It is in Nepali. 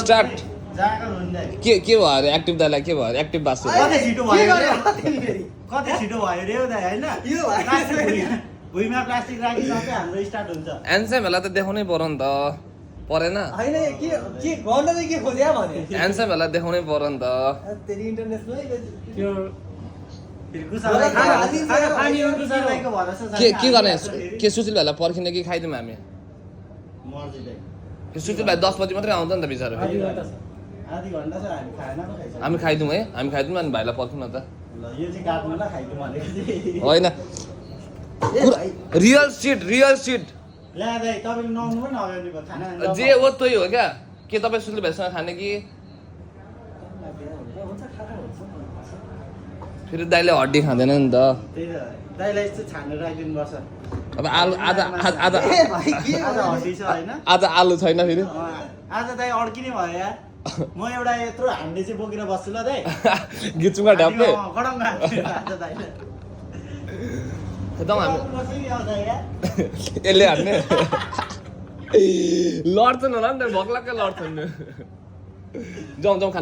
स्टार्ट जाका हुँदै के भयो अरे एक्टिभ दाइलाई के भयो एक्टिभ बासु कति छिटो भयो रे कति छिटो भयो रे उदा हैन भुइँमा प्लास्टिक राखिसक्यो हाम्रो स्टार्ट हुन्छ एन्सेमहरूलाई त देखाउनै पर्यो नि त परेन हैन के गर्न चाहिँ के खोज्या भने एन्सेमहरूलाई देखाउनै पर्यो नि त तेरी इन्टरनेसनल त्यो फेरि कुसालाई खाने कुसालाईको भरोसा छ के गर्ने के सुशील भाइलाई पर्खिने कि खाइदिउँ हामी मर्जी दे त्यो सुशील भाइ 10 बजी मात्रै आउँछ नि त बिचारो आधी घण्टा छ हामी खाना पो खाइसक्यो हामी खाइदिउँ है हामी खाइदिउँ अनि भाइलाई पर्खौँ न त ल यो चाहिँ काट्नु ल खाइदिउँ भनेको चाहिँ होइन रियल सिट ल्या दाइ तपाईले नआउनु पनि नआउने भयो खाना जे हो त्यही हो क्या के तपाईँ सुशील भाइसँग खाने कि फेरि दाइले हड्डी खाँदैन नि त त्यही त दाइलाई चाहिँ छानेर राखिदिनु पर्छ अब आलु आधा आज हड्डी छ हैन आज आलु छैन फेरि आज दाइ अड्किने भयो यार म एउटा यत्रो हान्डे चाहिँ बोकेर बस्छु ल दाइ गिचुङा ढ्याप्पे गडङ आज दाइले एकदम हामी बस्छु नि आउँदा यार यसले हान्ने लड्छन् होला नि त भक्लाकै लड्छन् जाउँ